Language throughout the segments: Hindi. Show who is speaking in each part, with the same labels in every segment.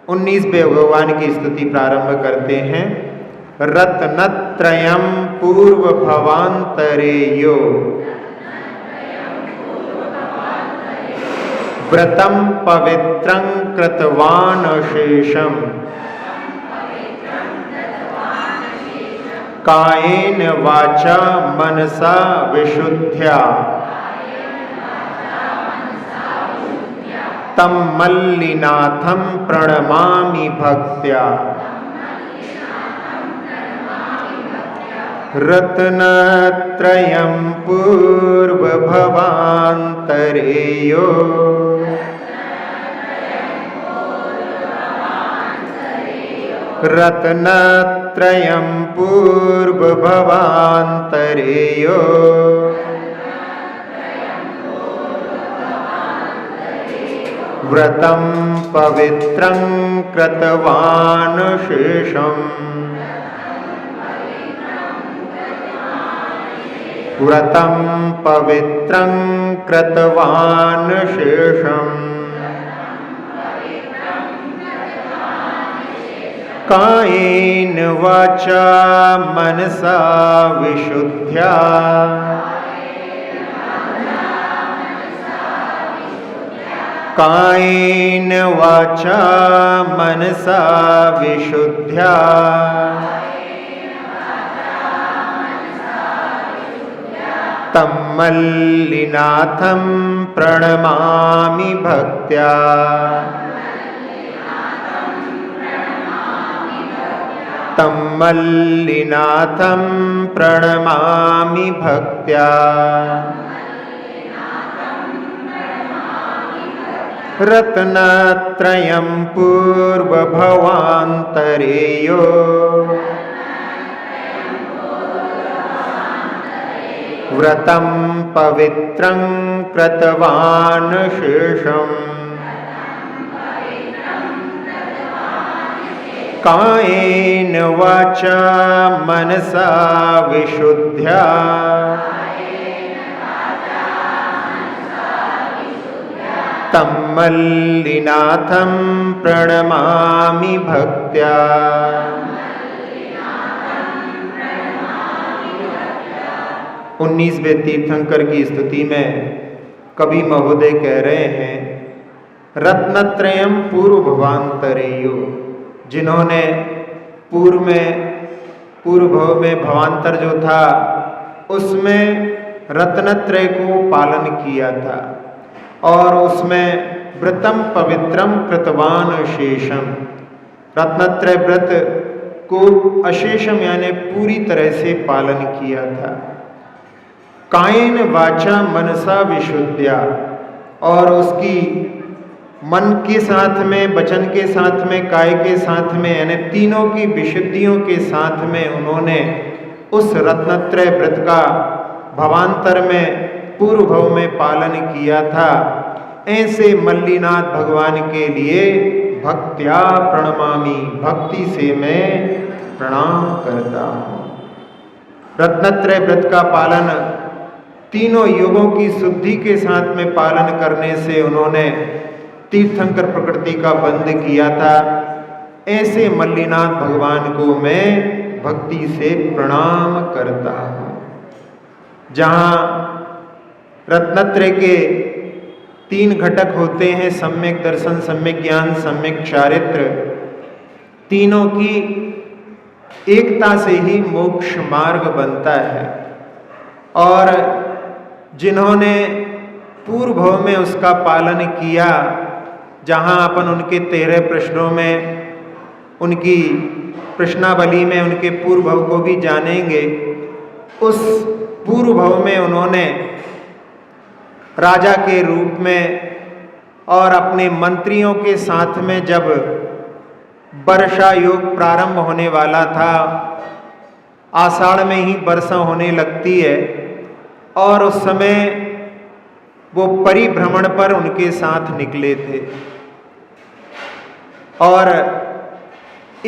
Speaker 1: 19वें भगवान की स्तुति प्रारंभ करते हैं। रत्नत्रयं पूर्व भवांतरेयो व्रतं पवित्रं कृतवान् अशेषम् कायेन वाचा मनसा विशुद्ध्या तं मल्लिनाथं प्रणमामि भक्त्या। रत्नत्रयं पूर्वभवान्तरेयो रत्नत्रयं पूर्वभवान्तरेयो व्रतं पवित्रं कृतवान् शेषम् व्रतं पवित्रं कृतवान् शेषम् कायेन वाचा मनसा विशुद्ध्या कायेन वाचा मनसा विशुद्ध्या तं मल्लिनाथं प्रणमामि भक्त्या। तं मल्लिनाथं प्रणमामि भक्त्या। रत्नत्रयं पूर्वभवान्तरेयो व्रतं पवित्रं कृतवान् शेषम् कायेन वाचा मनसा विशुद्ध्या तं मल्लिनाथं प्रणमामि भक्त्या। 19वें तीर्थंकर की स्तुति में कवि महोदय कह रहे हैं, रत्नत्रयं पूर्व भवांतरेयो, जिन्होंने पूर्व भव में भवांतर जो था उसमें रत्नत्रय को पालन किया था और उसमें व्रतम पवित्रम कृतवान अशेषम, रत्नत्रय व्रत को अशेषम यानी पूरी तरह से पालन किया था। कायेन वाचा मनसा विशुद्ध्या, और उसकी मन के साथ में, वचन के साथ में, काय के साथ में, यानी तीनों की विशुद्धियों के साथ में उन्होंने उस रत्नत्रय व्रत का भवांतर में पूर्व भव में पालन किया था। ऐसे मल्लिनाथ भगवान के लिए भक्त्या प्रणमामि, भक्ति से मैं प्रणाम करता हूँ। रत्नत्रय व्रत का पालन तीनों युगों की शुद्धि के साथ में पालन करने से उन्होंने तीर्थंकर प्रकृति का बंध किया था। ऐसे मल्लिनाथ भगवान को मैं भक्ति से प्रणाम करता हूँ। जहाँ रत्नत्रय के 3 घटक होते हैं, सम्यक दर्शन, सम्यक ज्ञान, सम्यक चारित्र, तीनों की एकता से ही मोक्ष मार्ग बनता है। और जिन्होंने पूर्व भव में उसका पालन किया, जहाँ अपन उनके 13 प्रश्नों में, उनकी प्रश्नावली में उनके पूर्व भव को भी जानेंगे। उस पूर्व भव में उन्होंने राजा के रूप में और अपने मंत्रियों के साथ में जब वर्षा योग प्रारंभ होने वाला था, आषाढ़ में ही वर्षा होने लगती है, और उस समय वो परिभ्रमण पर उनके साथ निकले थे और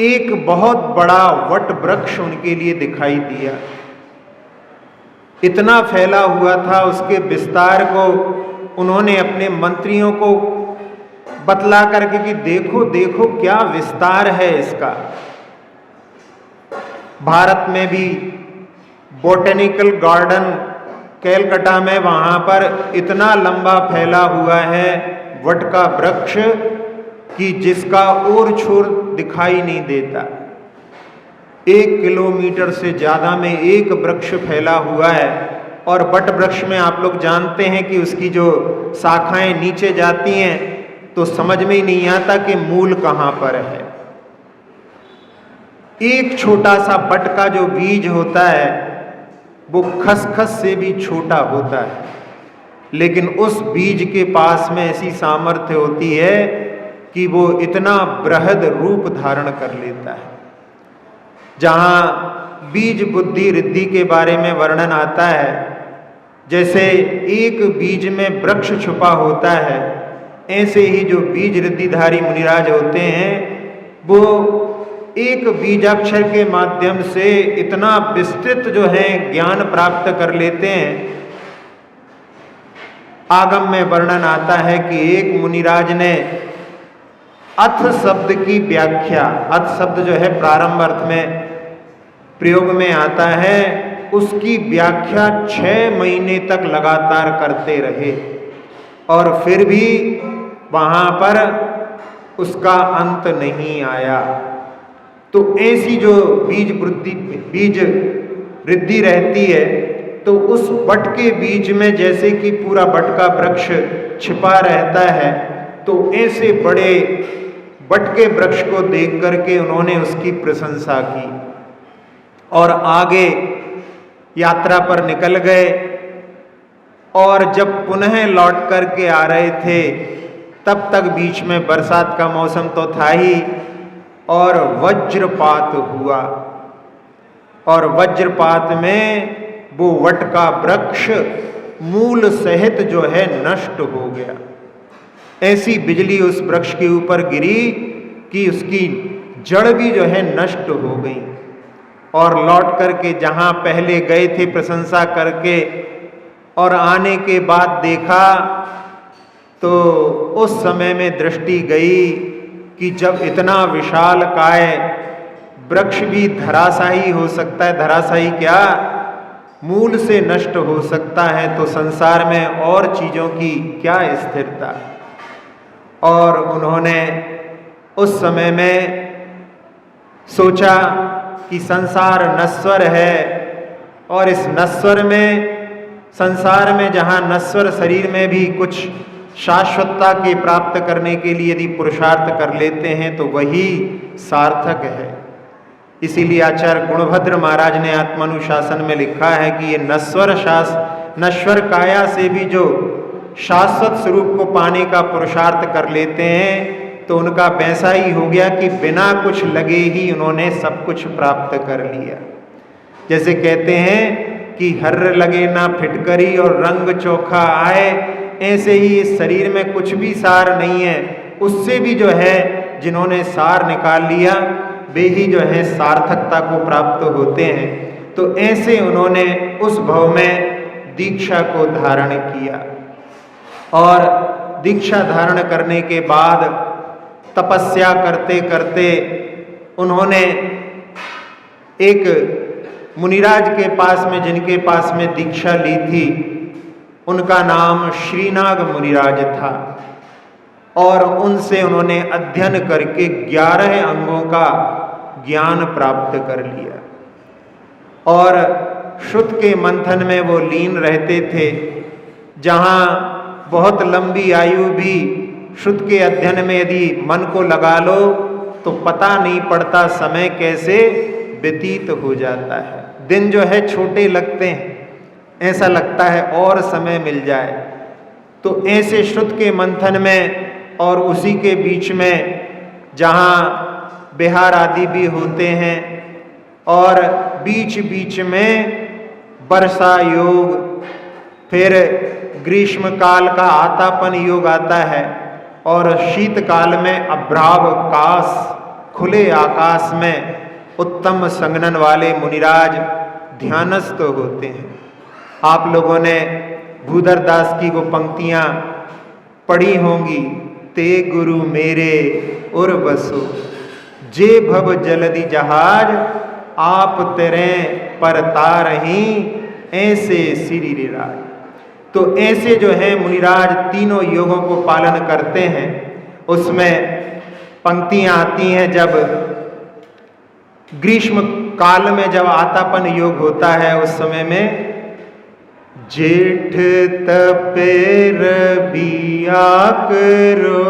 Speaker 1: एक बहुत बड़ा वट वृक्ष उनके लिए दिखाई दिया। इतना फैला हुआ था, उसके विस्तार को उन्होंने अपने मंत्रियों को बतला करके कि देखो देखो क्या विस्तार है इसका। भारत में भी बॉटेनिकल गार्डन कैलकाटा में, वहाँ पर इतना लंबा फैला हुआ है वट का वृक्ष कि जिसका ओर छोर दिखाई नहीं देता। 1 किलोमीटर से ज़्यादा में एक वृक्ष फैला हुआ है। और वट वृक्ष में आप लोग जानते हैं कि उसकी जो शाखाएं नीचे जाती हैं तो समझ में ही नहीं आता कि मूल कहाँ पर है। एक छोटा सा वट का जो बीज होता है वो खसखस से भी छोटा होता है, लेकिन उस बीज के पास में ऐसी सामर्थ्य होती है कि वो इतना बृहद रूप धारण कर लेता है। जहाँ बीज बुद्धि रिद्धि के बारे में वर्णन आता है, जैसे एक बीज में वृक्ष छुपा होता है, ऐसे ही जो बीज रिद्धिधारी मुनिराज होते हैं वो एक बीजाक्षर के माध्यम से इतना विस्तृत जो है ज्ञान प्राप्त कर लेते हैं। आगम में वर्णन आता है कि एक मुनिराज ने अथ शब्द की व्याख्या, अथ शब्द जो है प्रारंभ अर्थ में प्रयोग में आता है, उसकी व्याख्या 6 महीने तक लगातार करते रहे और फिर भी वहाँ पर उसका अंत नहीं आया। तो ऐसी जो बीज वृद्धि रहती है तो उस वट के बीज में जैसे कि पूरा वट का वृक्ष छिपा रहता है, तो ऐसे बड़े वट के वृक्ष को देख करके उन्होंने उसकी प्रशंसा की और आगे यात्रा पर निकल गए। और जब पुनः लौट करके आ रहे थे तब तक बीच में बरसात का मौसम तो था ही और वज्रपात हुआ, और वज्रपात में वो वट का वृक्ष मूल सहित जो है नष्ट हो गया। ऐसी बिजली उस वृक्ष के ऊपर गिरी कि उसकी जड़ भी जो है नष्ट हो गई। और लौट करके जहाँ पहले गए थे प्रशंसा करके और आने के बाद देखा तो उस समय में दृष्टि गई कि जब इतना विशाल काय वृक्ष भी धराशायी हो सकता है, धराशायी क्या मूल से नष्ट हो सकता है, तो संसार में और चीज़ों की क्या स्थिरता। और उन्होंने उस समय में सोचा कि संसार नश्वर है और इस नश्वर में, संसार में जहाँ नश्वर शरीर में भी कुछ शाश्वतता के प्राप्त करने के लिए यदि पुरुषार्थ कर लेते हैं तो वही सार्थक है। इसीलिए आचार्य गुणभद्र महाराज ने आत्मानुशासन में लिखा है कि ये नश्वर काया से भी जो शाश्वत स्वरूप को पाने का पुरुषार्थ कर लेते हैं तो उनका वैसा ही हो गया कि बिना कुछ लगे ही उन्होंने सब कुछ प्राप्त कर लिया। जैसे कहते हैं कि हर्र लगे ना फिटकरी और रंग चोखा आए, ऐसे ही इस शरीर में कुछ भी सार नहीं है, उससे भी जो है जिन्होंने सार निकाल लिया वे ही जो है सार्थकता को प्राप्त होते हैं। तो ऐसे उन्होंने उस भव में दीक्षा को धारण किया और दीक्षा धारण करने के बाद तपस्या करते करते उन्होंने एक मुनिराज के पास में, जिनके पास में दीक्षा ली थी, उनका नाम श्रीनाग मुनिराज था और उनसे उन्होंने अध्ययन करके 11 अंगों का ज्ञान प्राप्त कर लिया और श्रुत के मंथन में वो लीन रहते थे। जहाँ बहुत लंबी आयु भी श्रुत के अध्ययन में यदि मन को लगा लो तो पता नहीं पड़ता समय कैसे व्यतीत हो जाता है। दिन जो है छोटे लगते हैं, ऐसा लगता है और समय मिल जाए। तो ऐसे श्रुत के मंथन में और उसी के बीच में जहाँ विहार आदि भी होते हैं और बीच बीच में वर्षा योग, फिर ग्रीष्म काल का आतापन योग आता है और शीतकाल में अभ्रावकाश, खुले आकाश में उत्तम संगनन वाले मुनिराज ध्यानस्थ होते हैं। आप लोगों ने भूधर दास की वो पंक्तियाँ पढ़ी होंगी, ते गुरु मेरे उर बसो। जे भव जलधि जहाज आप तेरे पर तारही ऐसे श्री रिराज। तो ऐसे जो है मुनिराज तीनों योगों को पालन करते हैं। उसमें पंक्तियां आती हैं जब ग्रीष्म काल में जब आतापन योग होता है उस समय में जेठ तपेर बिया करो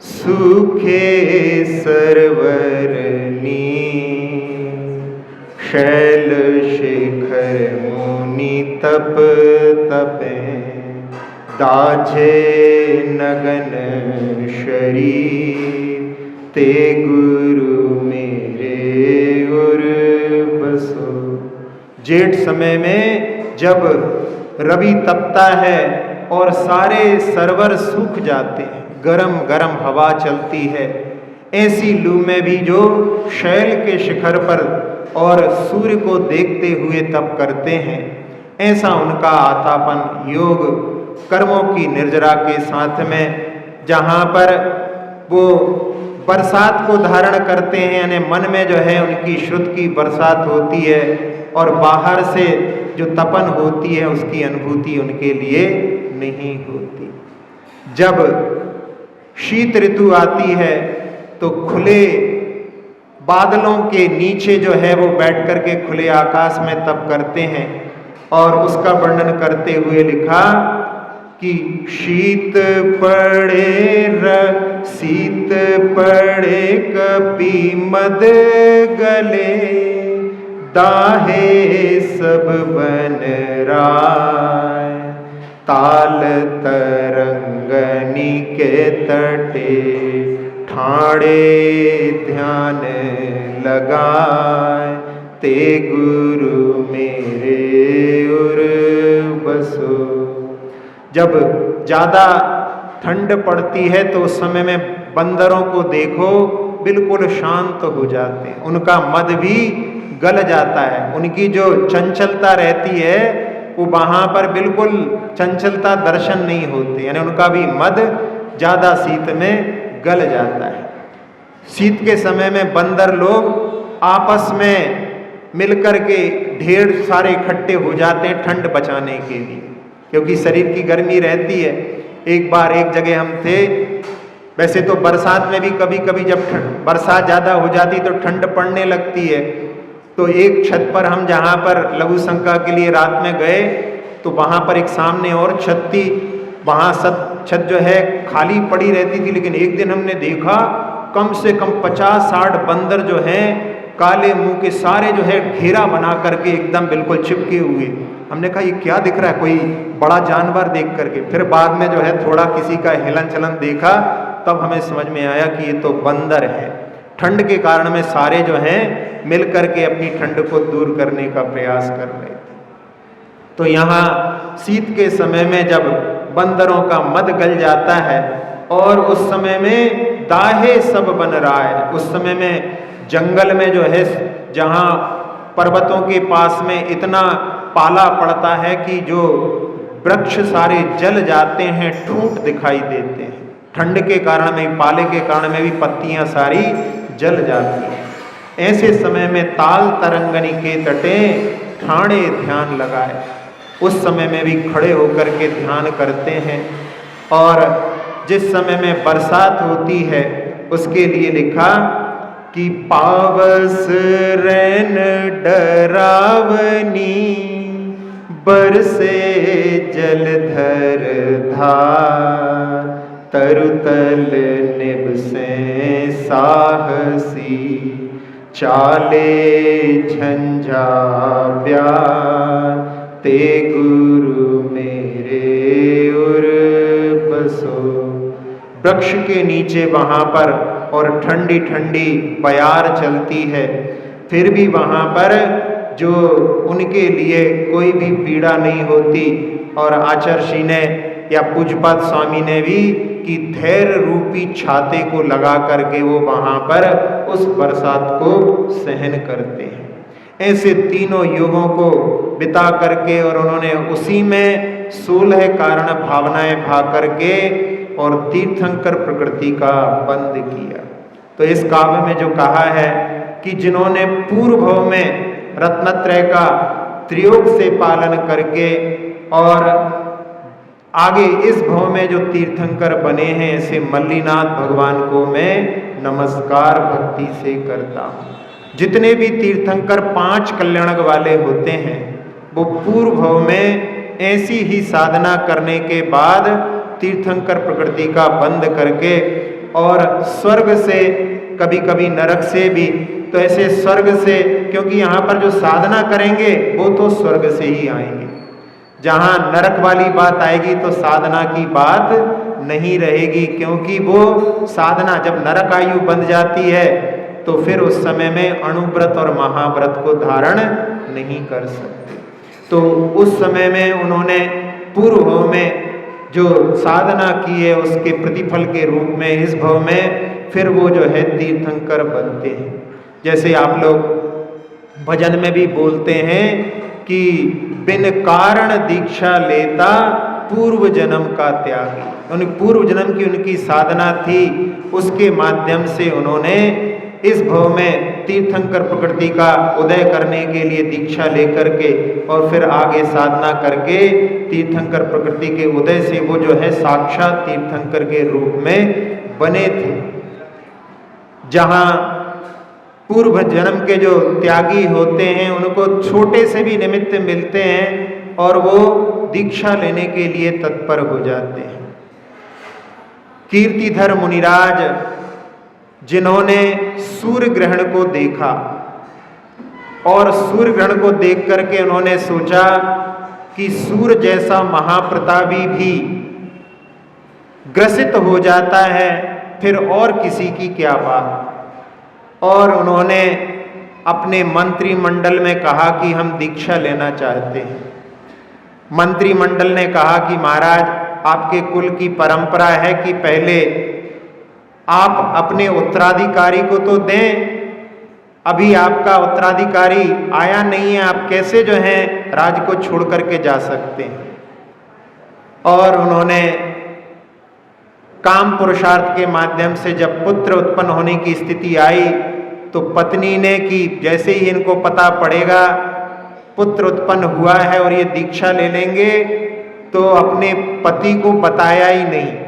Speaker 1: सूखे सरवरनी शैल शिखर मुनि तप तपे दाझे नगन शरीर ते गुरु मेरे उर बसो। जेठ समय में जब रवि तपता है और सारे सरवर सूख जाते हैं, गरम गरम हवा चलती है, ऐसी लू में भी जो शैल के शिखर पर और सूर्य को देखते हुए तप करते हैं, ऐसा उनका आतापन योग कर्मों की निर्जरा के साथ में, जहाँ पर वो बरसात को धारण करते हैं, यानी मन में जो है उनकी श्रुत की बरसात होती है और बाहर से जो तपन होती है उसकी अनुभूति उनके लिए नहीं होती। जब शीत ऋतु आती है तो खुले बादलों के नीचे जो है वो बैठ करके खुले आकाश में तप करते हैं और उसका वर्णन करते हुए लिखा कि शीत पड़े कपि मद गले दाहे सब बन राय ताल तरंगनी के तटे ठाणे ध्यान लगाए ते गुरु मेरे उर बसो। जब ज़्यादा ठंड पड़ती है तो उस समय में बंदरों को देखो बिल्कुल शांत हो जाते हैं, उनका मद भी गल जाता है, उनकी जो चंचलता रहती है वो वहाँ पर बिल्कुल चंचलता दर्शन नहीं होती, यानी उनका भी मद ज़्यादा शीत में गल जाता है। शीत के समय में बंदर लोग आपस में मिलकर के ढेर सारे इकट्ठे हो जाते हैं ठंड बचाने के लिए, क्योंकि शरीर की गर्मी रहती है। एक बार एक जगह हम थे, वैसे तो बरसात में भी कभी कभी जब बरसात ज़्यादा हो जाती तो ठंड पड़ने लगती है, तो एक छत पर हम जहाँ पर लघु शंका के लिए रात में गए तो वहाँ पर एक सामने और छत थी, वहाँ छत जो है खाली पड़ी रहती थी, लेकिन एक दिन हमने देखा कम से कम 50-60 बंदर जो हैं काले मुंह के सारे जो है घेरा बना करके एकदम बिल्कुल चिपके हुए। हमने कहा ये क्या दिख रहा है, कोई बड़ा जानवर देख करके। फिर बाद में जो है थोड़ा किसी का हिलन चलन देखा तब हमें समझ में आया कि ये तो बंदर है। ठंड के कारण में सारे जो हैं मिल करके अपनी ठंड को दूर करने का प्रयास कर रहे थे। तो यहाँ शीत के समय में जब बंदरों का मद गल जाता है और उस समय में दाहे सब बन रहा है, उस समय में जंगल में जो है जहाँ पर्वतों के पास में इतना पाला पड़ता है कि जो वृक्ष सारे जल जाते हैं, ठूंठ दिखाई देते हैं। ठंड के कारण में, पाले के कारण में भी पत्तियां सारी जल जाती हैं। ऐसे समय में ताल तरंगनी के तटे ठाणे ध्यान लगाए, उस समय में भी खड़े होकर के ध्यान करते हैं। और जिस समय में बरसात होती है उसके लिए लिखा कि पावस रैन डरावनी बरसे जलधर धार तरुतल निब से साहसी चाले झंझा प्यार ते गुरु मेरे उर बसो। वृक्ष के नीचे वहाँ पर और ठंडी ठंडी बयार चलती है, फिर भी वहाँ पर जो उनके लिए कोई भी पीड़ा नहीं होती। और आचार्य ने या पूज्यपाद स्वामी ने भी कि धैर्य रूपी छाते को लगा करके वो वहाँ पर उस बरसात को सहन करते हैं। ऐसे तीनों युगों को बिता करके और उन्होंने उसी में 16 कारण भावनाएं भा करके और तीर्थंकर प्रकृति का बंद किया। तो इस काव्य में जो कहा है कि जिन्होंने पूर्व भव में रत्नत्रय का त्रियोग से पालन करके और आगे इस भव में जो तीर्थंकर बने हैं, ऐसे मल्लीनाथ भगवान को मैं नमस्कार भक्ति से करता हूँ। जितने भी तीर्थंकर 5 कल्याणक वाले होते हैं वो पूर्व भव में ऐसी ही साधना करने के बाद तीर्थंकर प्रकृति का बंद करके और स्वर्ग से, कभी कभी नरक से भी, तो ऐसे स्वर्ग से, क्योंकि यहाँ पर जो साधना करेंगे वो तो स्वर्ग से ही आएंगे, जहाँ नरक वाली बात आएगी तो साधना की बात नहीं रहेगी, क्योंकि वो साधना जब नरक आयु बन जाती है तो फिर उस समय में अणुव्रत और महाव्रत को धारण नहीं कर सकते। तो उस समय में उन्होंने पूर्व भव में जो साधना की है उसके प्रतिफल के रूप में इस भव में फिर वो जो है तीर्थंकर बनते हैं। जैसे आप लोग भजन में भी बोलते हैं कि बिन कारण दीक्षा लेता पूर्व जन्म का त्यागी। उन पूर्व जन्म की उनकी साधना थी, उसके माध्यम से उन्होंने इस भव में तीर्थंकर प्रकृति का उदय करने के लिए दीक्षा लेकर के और फिर आगे साधना करके तीर्थंकर प्रकृति के उदय से वो जो है साक्षात तीर्थंकर के रूप में बने थे। जहाँ पूर्व जन्म के जो त्यागी होते हैं उनको छोटे से भी निमित्त मिलते हैं और वो दीक्षा लेने के लिए तत्पर हो जाते हैं। कीर्तिधर मुनिराज जिन्होंने सूर्य ग्रहण को देखा और सूर्य ग्रहण को देख करके उन्होंने सोचा कि सूर्य जैसा महाप्रतापी भी ग्रसित हो जाता है, फिर और किसी की क्या बात। और उन्होंने अपने मंत्रिमंडल में कहा कि हम दीक्षा लेना चाहते हैं। मंत्रिमंडल ने कहा कि महाराज, आपके कुल की परंपरा है कि पहले आप अपने उत्तराधिकारी को तो दें, अभी आपका उत्तराधिकारी आया नहीं है, आप कैसे जो है राज को छोड़ करके जा सकते हैं। और उन्होंने काम पुरुषार्थ के माध्यम से जब पुत्र उत्पन्न होने की स्थिति आई तो पत्नी ने कि जैसे ही इनको पता पड़ेगा पुत्र उत्पन्न हुआ है और ये दीक्षा ले लेंगे, तो अपने पति को बताया ही नहीं।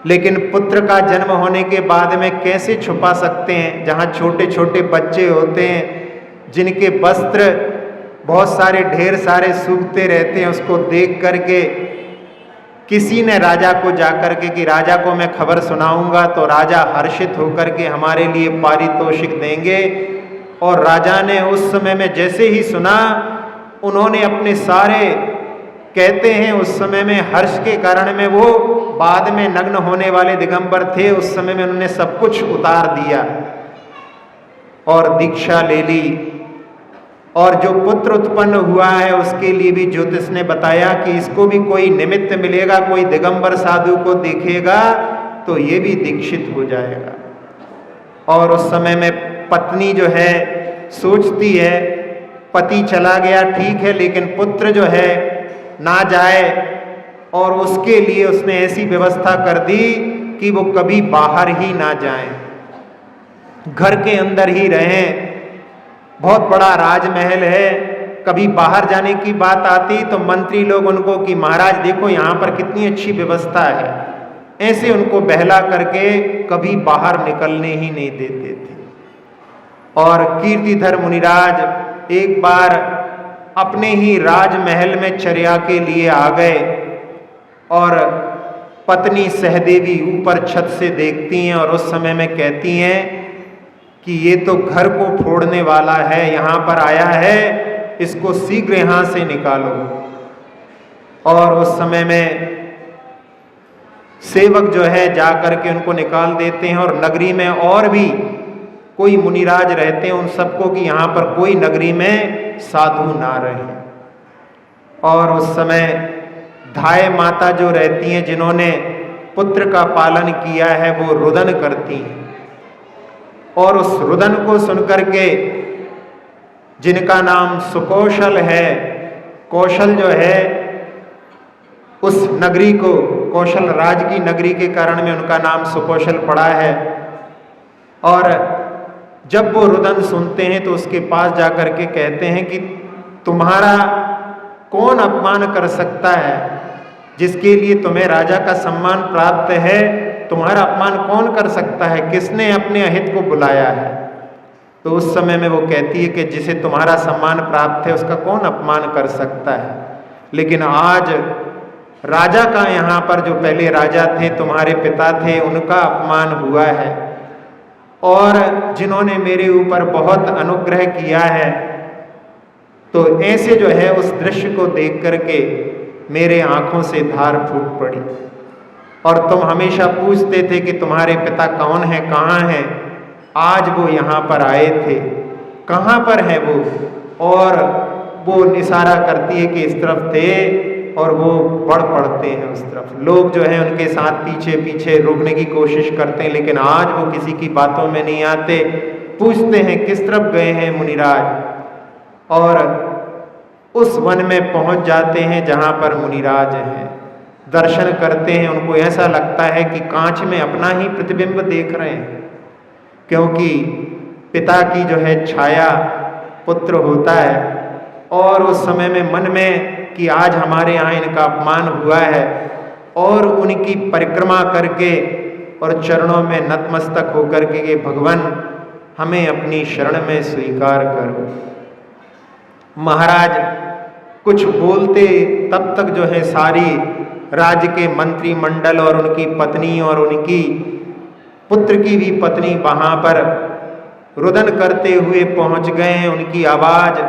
Speaker 1: लेकिन पुत्र का जन्म होने के बाद में कैसे छुपा सकते हैं, जहाँ छोटे छोटे बच्चे होते हैं जिनके वस्त्र बहुत सारे ढेर सारे सूखते रहते हैं, उसको देख करके किसी ने राजा को जाकर के कि राजा को मैं खबर सुनाऊंगा तो राजा हर्षित होकर के हमारे लिए पारितोषिक देंगे। और राजा ने उस समय में जैसे ही सुना, उन्होंने अपने सारे, कहते हैं उस समय में हर्ष के कारण में वो बाद में नग्न होने वाले दिगंबर थे, उस समय में उन्होंने सब कुछ उतार दिया और दीक्षा ले ली। और जो पुत्र उत्पन्न हुआ है उसके लिए भी ज्योतिष ने बताया कि इसको भी कोई निमित्त मिलेगा, कोई दिगंबर साधु को देखेगा तो ये भी दीक्षित हो जाएगा। और उस समय में पत्नी जो है सोचती है पति चला गया ठीक है, लेकिन पुत्र जो है ना जाए, और उसके लिए उसने ऐसी व्यवस्था कर दी कि वो कभी बाहर ही ना जाएं, घर के अंदर ही रहें। बहुत बड़ा राजमहल है, कभी बाहर जाने की बात आती तो मंत्री लोग उनको कि महाराज देखो यहाँ पर कितनी अच्छी व्यवस्था है, ऐसे उनको बहला करके कभी बाहर निकलने ही नहीं देते थे। और कीर्तिधर मुनिराज एक बार अपने ही राजमहल में चर्या के लिए आ गए और पत्नी सहदेवी ऊपर छत से देखती हैं और उस समय में कहती हैं कि ये तो घर को फोड़ने वाला है, यहाँ पर आया है, इसको शीघ्र यहाँ से निकालो। और उस समय में सेवक जो है जा करके उनको निकाल देते हैं। और नगरी में और भी कोई मुनिराज रहते हैं, उन सबको कि यहाँ पर कोई नगरी में साधु ना रहे। और उस समय धाय माता जो रहती हैं, जिन्होंने पुत्र का पालन किया है, वो रुदन करती हैं। और उस रुदन को सुनकर के, जिनका नाम सुकौशल है, कौशल जो है, उस नगरी को, कौशल राज की नगरी के कारण में उनका नाम सुकौशल पड़ा है। और जब वो रुदन सुनते हैं तो उसके पास जाकर के कहते हैं कि तुम्हारा कौन अपमान कर सकता है, जिसके लिए तुम्हें राजा का सम्मान प्राप्त है, तुम्हारा अपमान कौन कर सकता है, किसने अपने अहित को बुलाया है। तो उस समय में वो कहती है कि जिसे तुम्हारा सम्मान प्राप्त है उसका कौन अपमान कर सकता है। लेकिन आज राजा का, यहाँ पर जो पहले राजा थे, तुम्हारे पिता थे, उनका अपमान हुआ है। और जिन्होंने मेरे ऊपर बहुत अनुग्रह किया है, तो ऐसे जो है उस दृश्य को देख करके मेरे आंखों से धार फूट पड़ी। और तुम हमेशा पूछते थे कि तुम्हारे पिता कौन है, कहाँ हैं। आज वो यहाँ पर आए थे, कहाँ पर है वो। और वो इशारा करती है कि इस तरफ थे, और वो बढ़ पड़ते हैं उस तरफ। लोग जो है उनके साथ पीछे पीछे रोकने की कोशिश करते हैं, लेकिन आज वो किसी की बातों में नहीं आते। पूछते हैं किस तरफ गए हैं मुनिराज, और उस वन में पहुंच जाते हैं जहाँ पर मुनिराज हैं। दर्शन करते हैं, उनको ऐसा लगता है कि कांच में अपना ही प्रतिबिंब देख रहे हैं, क्योंकि पिता की जो है छाया पुत्र होता है। और उस समय में मन में कि आज हमारे यहाँ इनका अपमान हुआ है, और उनकी परिक्रमा करके और चरणों में नतमस्तक होकर के भगवान हमें अपनी शरण में स्वीकार करो। महाराज कुछ बोलते तब तक जो है सारी राज्य के मंत्रिमंडल और उनकी पत्नी और उनकी पुत्र की भी पत्नी वहाँ पर रुदन करते हुए पहुँच गए हैं। उनकी आवाज़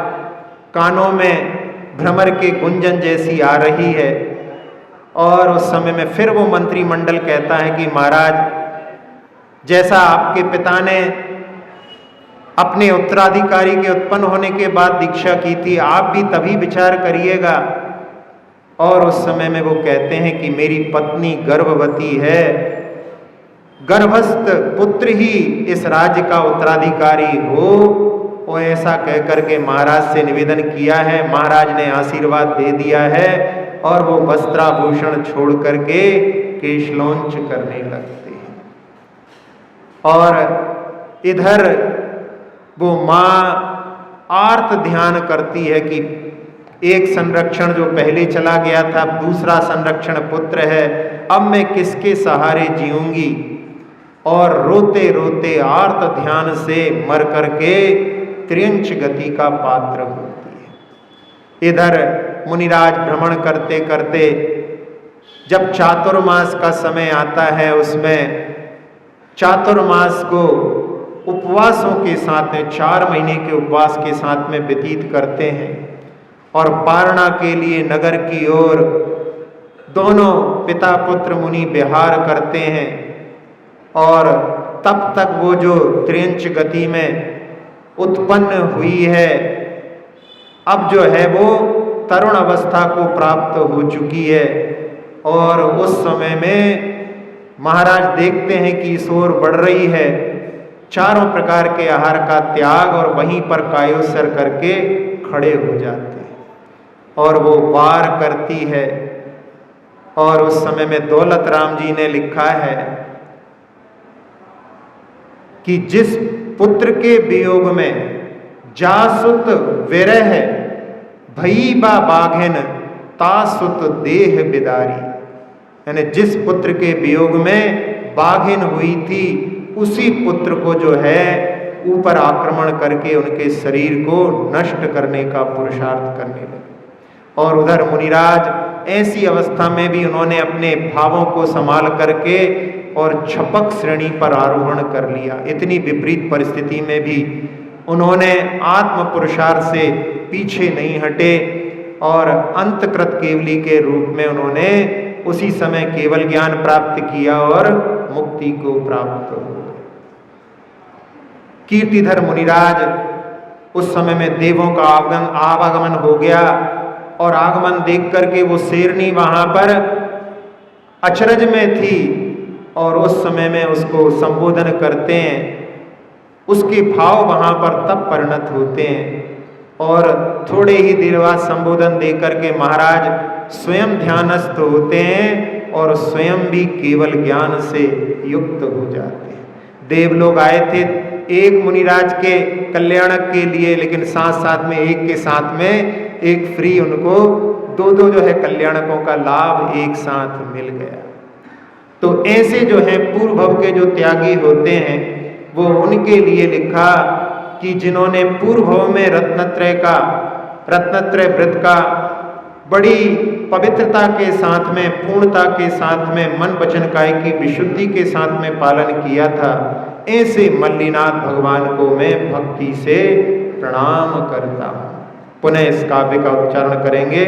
Speaker 1: कानों में भ्रमर के गुंजन जैसी आ रही है। और उस समय में फिर वो मंत्रिमंडल कहता है कि महाराज, जैसा आपके पिता ने अपने उत्तराधिकारी के उत्पन्न होने के बाद दीक्षा की थी, आप भी तभी विचार करिएगा। और उस समय में वो कहते हैं कि मेरी पत्नी गर्भवती है, गर्भस्थ पुत्र ही इस राज्य का उत्तराधिकारी हो। और ऐसा कह करके महाराज से निवेदन किया है। महाराज ने आशीर्वाद दे दिया है, और वो वस्त्राभूषण छोड़ करके केशलोंच करने लगते हैं। और इधर वो माँ आर्त ध्यान करती है कि एक संरक्षण जो पहले चला गया था, अब दूसरा संरक्षण पुत्र है, अब मैं किसके सहारे जीऊंगी। और रोते रोते आर्त ध्यान से मर करके त्रियंच गति का पात्र होती है। इधर मुनिराज भ्रमण करते करते जब चातुर्मास का समय आता है, उसमें चातुर्मास को उपवासों के साथ में 4 महीने के उपवास के साथ में व्यतीत करते हैं। और पारणा के लिए नगर की ओर दोनों पिता पुत्र मुनि विहार करते हैं। और तब तक वो जो त्रियंच गति में उत्पन्न हुई है, अब जो है वो तरुण अवस्था को प्राप्त हो चुकी है। और उस समय में महाराज देखते हैं कि इस ओर बढ़ रही है, चारों प्रकार के आहार का त्याग, और वहीं पर कायोत्सर्ग करके खड़े हो जाते हैं। और वो वार करती है। और उस समय में दौलत राम जी ने लिखा है कि जिस पुत्र के वियोग में जासुत विरह भई बा बाघिन तासुत देह बिदारी, यानी जिस पुत्र के वियोग में बाघिन हुई थी, उसी पुत्र को जो है ऊपर आक्रमण करके उनके शरीर को नष्ट करने का पुरुषार्थ करने लगे। और उधर मुनिराज ऐसी अवस्था में भी उन्होंने अपने भावों को संभाल करके और छपक श्रेणी पर आरोहण कर लिया। इतनी विपरीत परिस्थिति में भी उन्होंने आत्म पुरुषार्थ से पीछे नहीं हटे, और अंतकृत केवली के रूप में उन्होंने उसी समय केवल ज्ञान प्राप्त किया और मुक्ति को प्राप्त हो। कीर्तिधर मुनिराज उस समय में देवों का आवागमन हो गया, और आगमन देख करके वो शेरनी वहां पर अचरज में थी। और उस समय में उसको संबोधन करते हैं, उसके भाव वहां पर तब परिणत होते हैं। और थोड़े ही देर बाद संबोधन दे करके महाराज स्वयं ध्यानस्थ होते हैं और स्वयं भी केवल ज्ञान से युक्त हो जाते हैं। देवलोग आए थे एक मुनिराज के कल्याणक के लिए, लेकिन साथ साथ में एक के साथ में एक फ्री उनको दो जो है कल्याणकों का लाभ एक साथ मिल गया। तो ऐसे जो है पूर्व भव के जो त्यागी होते हैं वो उनके लिए लिखा कि जिन्होंने पूर्व भव में रत्नत्रय व्रत का बड़ी पवित्रता के साथ में, पूर्णता के साथ में, मन वचन काय की विशुद्धि के साथ में पालन किया था, ऐसे मल्लीनाथ भगवान को मैं भक्ति से प्रणाम करता हूँ। पुनः इस काव्य का उच्चारण करेंगे।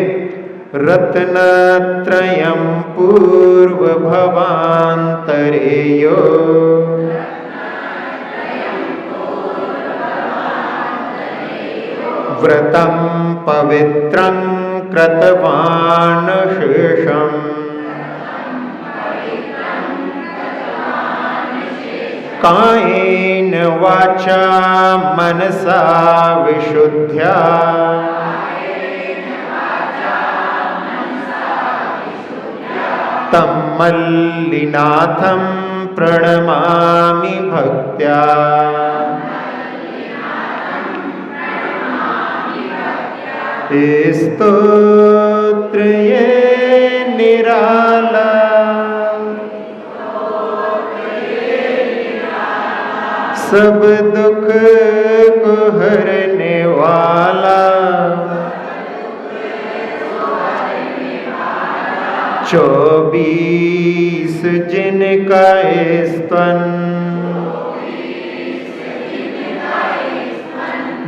Speaker 1: रत्नत्रयं पूर्व भवान्तरेयो व्रतं पवित्रं कृतवान् शेषम् कायेन वाचा मनसा विशुद्ध्या तं मल्लिनाथं प्रणमामि भक्त्या। स्तोत्र ये निराला सब दुख को हरने वाला, 24 जिनका स्तन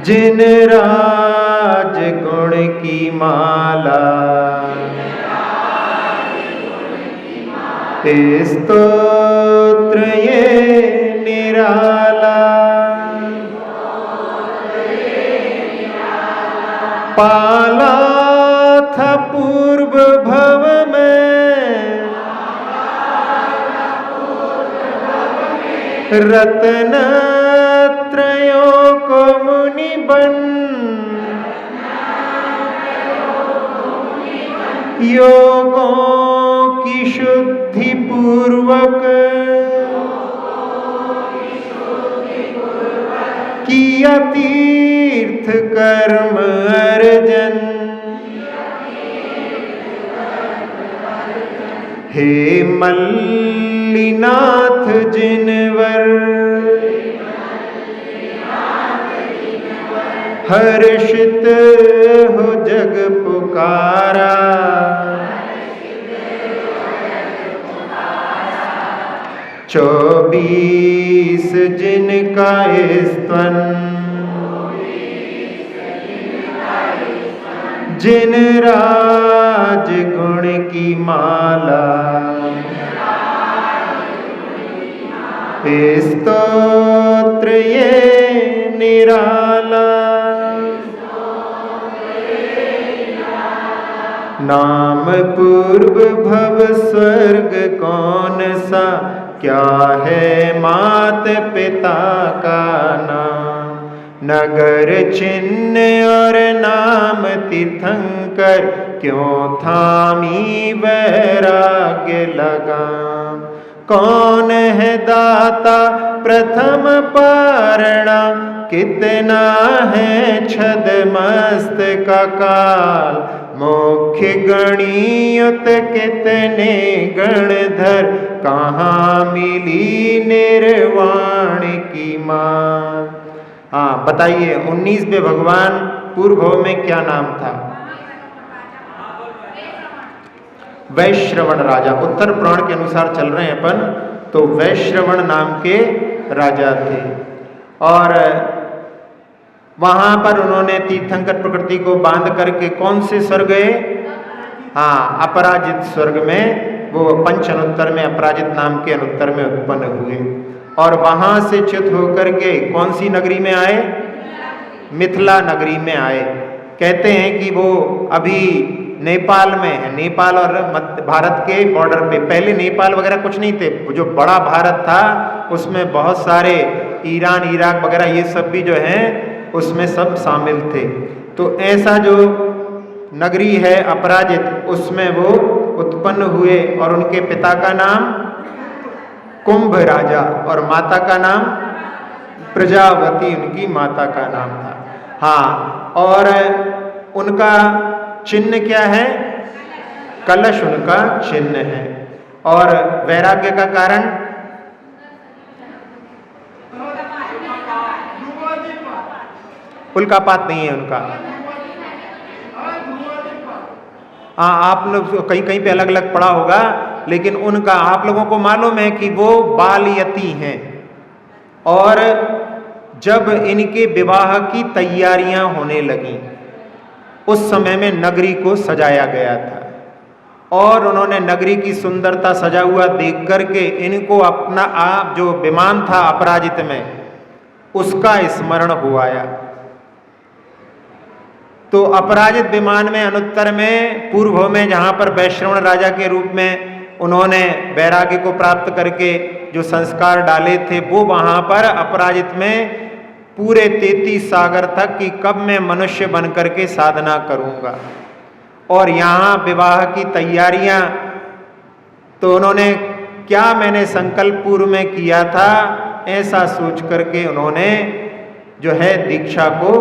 Speaker 1: जिन राज गुण की माला, स्तोत्र ये निराला पाला था पूर्व भव में रत्नत्रयों को मुनि बन, योगों की शुद्धि पूर्वक किया तीर्थ कर्म अर्जन। हे मल्लीनाथ जिनवर हर्षित हो जग पुकारा, 24 जिनका स्तन जिन राज गुण की माला, स्तोत्र ये निराला नाम पूर्व भव स्वर्ग कौन सा, क्या है मात पिता का नाम, नगर चिन्ह और नाम तीर्थंकर, क्यों थामी वैराग्य लगाम। कौन है दाता प्रथम पारणा, कितना है छदमस्त का काल, मुख्य गणियुत कितने गणधर, कहाँ मिली निर्वाण की मान। हाँ बताइए 19वें भगवान पूर्व भव में क्या नाम था? वैश्रवण राजा। उत्तर पुराण के अनुसार चल रहे हैं अपन, तो वैश्रवण नाम के राजा थे और वहां पर उन्होंने तीर्थंकर प्रकृति को बांध करके कौन से स्वर्ग गए? हाँ अपराजित स्वर्ग में, वो पंच अनुत्तर में अपराजित नाम के अनुत्तर में उत्पन्न हुए और वहां से च्युत होकर के कौन सी नगरी में आए? मिथिला नगरी में आए। कहते हैं कि वो अभी नेपाल में है, नेपाल और भारत के बॉर्डर पे। पहले नेपाल वगैरह कुछ नहीं थे, जो बड़ा भारत था उसमें बहुत सारे ईरान, इराक वगैरह ये सब भी जो हैं उसमें सब शामिल थे। तो ऐसा जो नगरी है अपराजित, उसमें वो उत्पन्न हुए और उनके पिता का नाम कुंभ राजा और माता का नाम प्रजावती उनकी माता का नाम था। हाँ, और उनका चिन्ह क्या है? कलश उनका चिन्ह है। और वैराग्य का कारण उल्कापात नहीं है उनका। हाँ, आप लोग कहीं कहीं पे अलग अलग पढ़ा होगा, लेकिन उनका आप लोगों को मालूम है कि वो बालयती हैं। और जब इनके विवाह की तैयारियां होने लगी, उस समय में नगरी को सजाया गया था और उन्होंने नगरी की सुंदरता सजा हुआ देख करके इनको अपना आप जो विमान था अपराजित में, उसका स्मरण हुआया। तो अपराजित विमान में अनुत्तर में पूर्व में जहाँ पर वैश्रवण राजा के रूप में उन्होंने वैराग्य को प्राप्त करके जो संस्कार डाले थे, वो वहाँ पर अपराजित में पूरे 33 सागर तक कि कब मैं मनुष्य बन करके साधना करूँगा। और यहाँ विवाह की तैयारियाँ, तो उन्होंने क्या मैंने संकल्प पूर्व में किया था, ऐसा सोच करके उन्होंने जो है दीक्षा को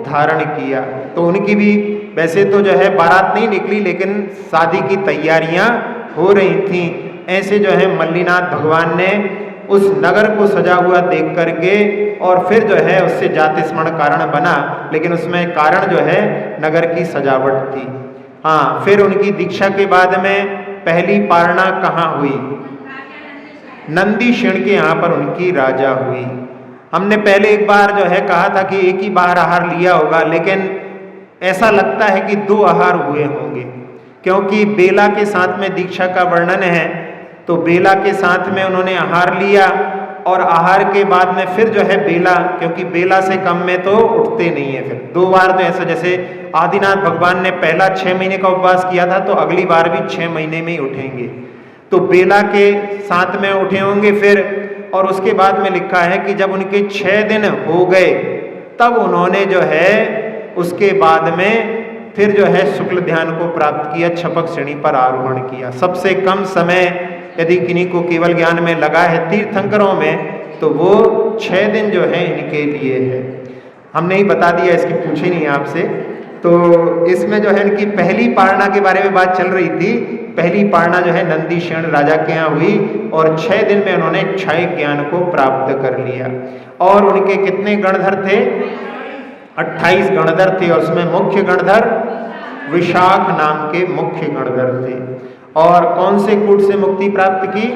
Speaker 1: धारण किया। तो उनकी भी वैसे तो जो है बारात नहीं निकली, लेकिन शादी की तैयारियां हो रही थीं। ऐसे जो है मल्लीनाथ भगवान ने उस नगर को सजा हुआ देख करके और फिर जो है उससे जाति स्मरण कारण बना, लेकिन उसमें कारण जो है नगर की सजावट थी। हाँ, फिर उनकी दीक्षा के बाद में पहली पारणा कहाँ हुई? नंदीक्षण के यहाँ पर उनकी राजा हुई। हमने पहले एक बार जो है कहा था कि एक ही बार आहार लिया होगा, लेकिन ऐसा लगता है कि 2 आहार हुए होंगे, क्योंकि बेला के साथ में दीक्षा का वर्णन है। तो बेला के साथ में उन्होंने आहार लिया और आहार के बाद में फिर जो है बेला, क्योंकि बेला से कम में तो उठते नहीं है। फिर 2 बार तो ऐसा, जैसे आदिनाथ भगवान ने पहला 6 महीने का उपवास किया था, तो अगली बार भी 6 महीने में ही उठेंगे। तो बेला के साथ में उठे होंगे फिर, और उसके बाद में लिखा है कि जब उनके 6 दिन हो गए, तब उन्होंने जो है उसके बाद में फिर जो है शुक्ल ध्यान को प्राप्त किया, छपक श्रेणी पर आरोहण किया। सबसे कम समय यदि किन्हीं को केवल ज्ञान में लगा है तीर्थंकरों में, तो वो 6 दिन जो है इनके लिए है। हमने ही बता दिया, इसकी पूछी नहीं आपसे। तो इसमें जो है इनकी पहली पारणा के बारे में बात चल रही थी। पहली पारणा जो है नंदीक्षण राजा के यहाँ हुई और 6 दिन में उन्होंने क्षय ज्ञान को प्राप्त कर लिया। और उनके कितने गणधर थे? 28 गणधर थे, और उसमें मुख्य गणधर विशाख नाम के मुख्य गणधर थे। और कौन से कूट से मुक्ति प्राप्त की?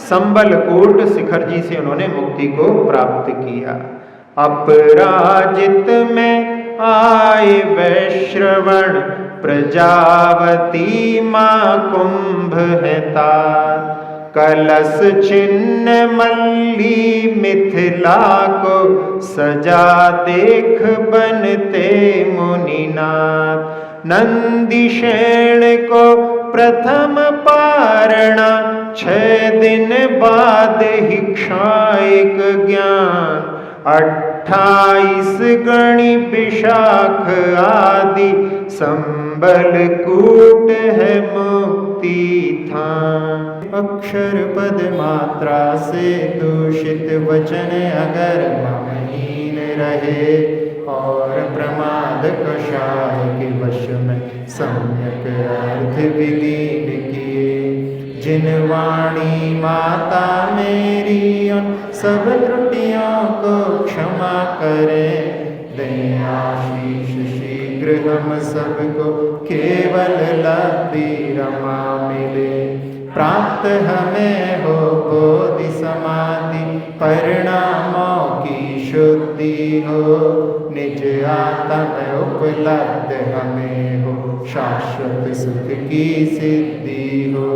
Speaker 1: संबल कूट शिखर जी से उन्होंने मुक्ति को प्राप्त किया। अपराजित में आए वैश्रवण, प्रजावती माँ कुंभ है तात। कलश चिन्ह मल्ली मिथिला को, सजा देख बनते मुनिनाथ। नंदीक्षण को प्रथम पारणा, 6 दिन बाद ही क्षायक ज्ञान। 28 गणि विशाख आदि, संबल कूट है मुक्ति था। अक्षर पद मात्रा से दूषित वचन अगर ममहीन रहे, और प्रमाद कषाय के वश में सम्यक अर्थ विलीन किए। जिन वाणी माता मेरी उन सब त्रुटियों को क्षमा करे, दें आशीष शीघ्र हम सबको, केवल लब्धि रमा मिले। प्राप्त हमें हो बोधि समाधि, परिणामों की शुद्धि हो। निज आत्म उपलब्ध हमें हो, शाश्वत सुख की सिद्धि हो।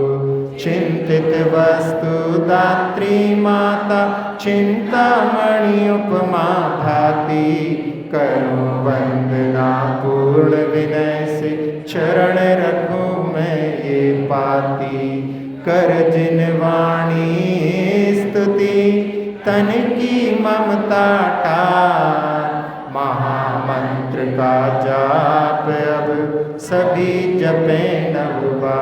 Speaker 1: चिंतित वस्तु दात्री माता, चिंतामणि उपमा भाती। करूं वंदना पूर्ण विनय से, चरण रखूं मैं ये पाती। कर जिन वाणी स्तुति, तन की ममता टार। महामंत्र का जाप अब सभी जपे न हुआ।